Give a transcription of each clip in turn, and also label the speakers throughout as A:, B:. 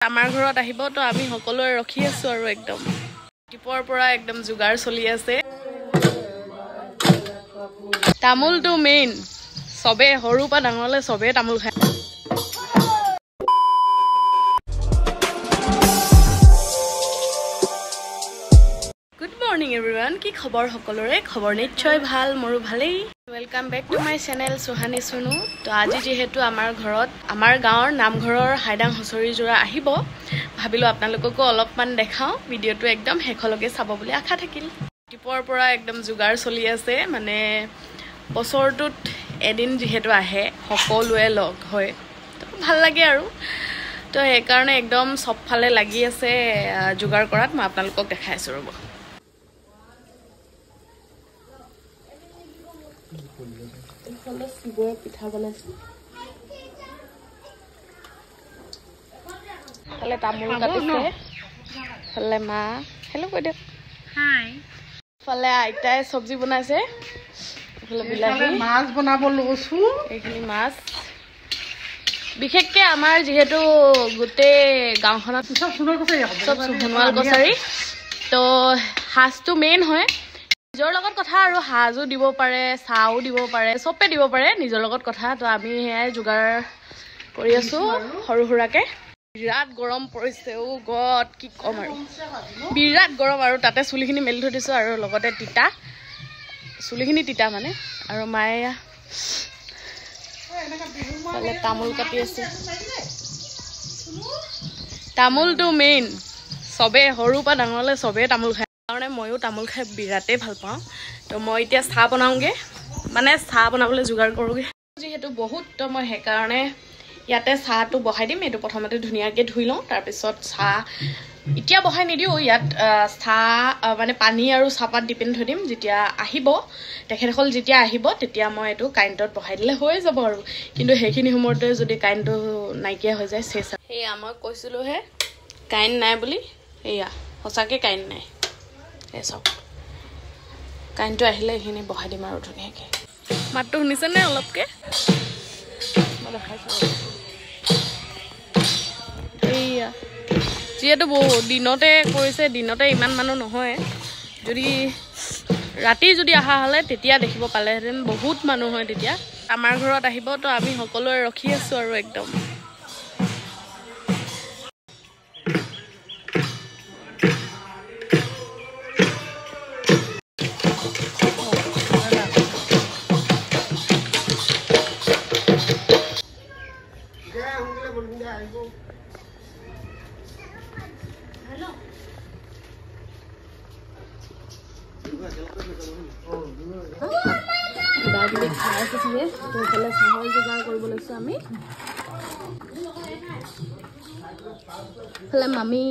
A: আমাৰ ঘৰত আহিব তো আমি সকলোৱে ৰখি আছো আৰু একদম টিপৰ পৰা একদম জুগাৰ চলি আছে তামুলটো মেইন সবে হৰু পা ডাঙৰলে সবে তামুল খায় গুড মৰ্নিং এভৰিৱান কি খবৰ সকলোৰে খবৰ নিশ্চয় ভাল মোৰো ভালেই welcome back to my channel Suhani সুনু তো আজি যেহেতু আমাৰ ঘৰত আমাৰ গাঁৱৰ নামঘৰৰ হাইডাং হুঁচৰি জোৰা আহিব ভাবিলো আপোনালোককো অলপমান দেখাও ভিডিওটো একদম হেখলকে চাব বুলি আশা থাকিল টিপৰ পৰা একদম জুগাৰ চলি আছে মানে বছৰটোত এদিন যেহেতু আহে সকলোৱে লগ হয় তো ভাল লাগে আৰু তো এই কাৰণে একদম সবফালে লাগি আছে জুগাৰ কৰাত মই আপোনালোকক দেখাইছো ৰব এইফালে শিৱৰ পিঠা বনাইছে ফালে তামুল কাটিছে ফালে মা হেল্ল' কৈ দিয়ক হাই ফালে আইতাই চব্জি বনাইছে ফালে বিলাহী মাছ বনাব লৈছো এইখিনি মাছ বিশেষকৈ আমাৰ যেহেতু গোটেই গাঁওখনত সব সোণোৱাল কছাৰী তো সাজটো মেইন হয় নিজৰ লগত কথা আৰু হাজো দিব পাৰে চাও দিব পাৰে সবে দিব পাৰে নিজৰ লগত কথা তো আমি হেয়াই জুগাৰ কৰি আছো সৰু সুৰাকে বিৰাট গৰম পৰিছে ও গড কি কম আৰু বিৰাট গৰম আৰু তাতে চুলিখিনি মেলি থৈ দিছো আৰু লগতে তিতা চুলিখিনি তিতা মানে আৰু মায়ে ফালে তামুল কাটি আছে তামুলটো মেইন সবে সৰু পা ডাঙৰলে সবে তামুল খায় কাৰণে ময়ো তামুল খাই বিৰাটেই ভাল পাওঁ তো মই এতিয়া চাহ বনাওঁগে মানে চাহ বনাবলৈ যোগাৰ কৰোঁগে যিহেতু বহুত তো মই সেইকাৰণে ইয়াতে চাহটো বহাই দিম এইটো প্ৰথমতে ধুনীয়াকৈ ধুই লওঁ তাৰপিছত চাহ এতিয়া বহাই নিদিওঁ ইয়াত চাহ মানে পানী আৰু চাহপাত দি পিনি থৈ দিম যেতিয়া আহিব তেখেতসকল যেতিয়া আহিব তেতিয়া মই এইটো কাৰেণ্টত বহাই দিলে হৈ যাব আৰু কিন্তু সেইখিনি সময়তে যদি কাৰেণ্টটো নাইকিয়া হৈ যায় চেচ সেয়া মই কৈছিলোঁহে কাৰেণ্ট নাই বুলি এয়া সঁচাকৈ কাৰেণ্ট নাই এই চাওক কাৰেণ্টটো আহিলে এইখিনি বহাই দিম আৰু ধুনীয়াকৈ মাতটো শুনিছেনে অলপকৈ মই দেখাইছোঁ এইয়া যিহেতু দিনতে কৰিছে দিনতে ইমান মানুহ নহয় যদি ৰাতি যদি অহা হ'লে তেতিয়া দেখিব পালেহেঁতেন বহুত মানুহ হয় তেতিয়া আমাৰ ঘৰত আহিব তো আমি সকলোৱে ৰখি আছোঁ আৰু একদম কিবাকিবি খাই আছে চাগে তো এইফালে চাহৰ যোগাৰ কৰিব লৈছোঁ আমি এইফালে মামী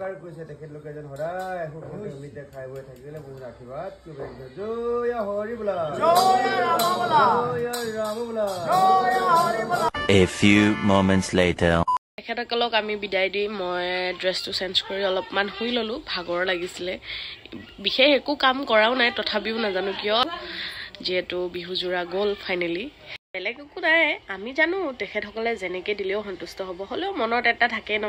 B: নমস্কাৰ কৈছে তেখেতলোকে যেন সদায় সুখে খাই বৈ থাকিলে বহুত আশীৰ্বাদ জয় হৰি বোলা জয় ৰাম বোলা
C: A few moments later.
A: তেখেতসকলক আমি বিদায় দি মই ড্ৰেছটো চেঞ্জ কৰি অলপমান শুই ল'লোঁ ভাগৰ লাগিছিলে বিশেষ একো কাম কৰাও নাই তথাপিও নাজানো কিয় যিহেতু বিহুজোৰা গ'ল ফাইনেলি বেলেগ একো নাই আমি জানো তেখেতসকলে যেনেকৈ দিলেও সন্তুষ্ট হ'ব হ'লেও মনত এটা থাকে ন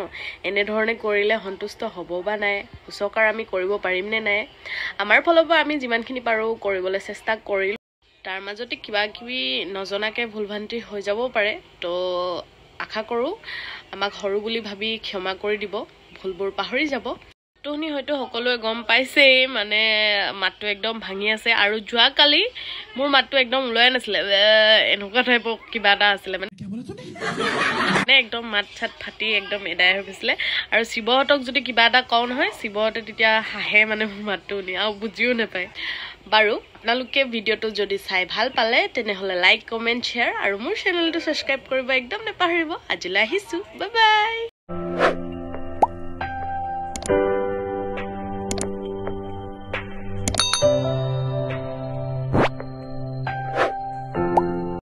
A: এনেধৰণে কৰিলে সন্তুষ্ট হ'ব বা নাই সুচকাৰ আমি কৰিব পাৰিম নে নাই আমাৰ ফালৰ পৰা আমি যিমানখিনি পাৰোঁ কৰিবলৈ চেষ্টা কৰিলোঁ তাৰ মাজতে কিবা কিবি নজনাকৈ ভুল ভ্ৰান্তি হৈ যাবও পাৰে তো আশা কৰোঁ আমাক সৰু বুলি ভাবি ক্ষমা কৰি দিব ভুলবোৰ পাহৰি যাব তো শুনি হয়তো সকলোৱে গম পাইছেই মানে মাতটো একদম ভাঙি আছে আৰু যোৱাকালি মোৰ মাতটো একদম ওলোৱাই নাছিলে এনেকুৱা টাইপৰ কিবা এটা আছিলে মানে একদম মাত চাত ফাটি একদম এদাই হৈ গৈছিলে আৰু শিৱহঁতক যদি কিবা এটা কওঁ নহয় শিৱহঁতে তেতিয়া হাঁহে মানে মোৰ মাতটো শুনি আৰু বুজিও নাপায় বাৰু আপোনালোকে ভিডিঅ'টো যদি চাই ভাল পালে তেনেহ'লে লাইক কমেণ্ট শ্বেয়াৰ আৰু মোৰ চেনেলটো ছাবস্ক্ৰাইব কৰিব একদম নাপাহৰিব আজিলৈ আহিছোঁ বাই বাই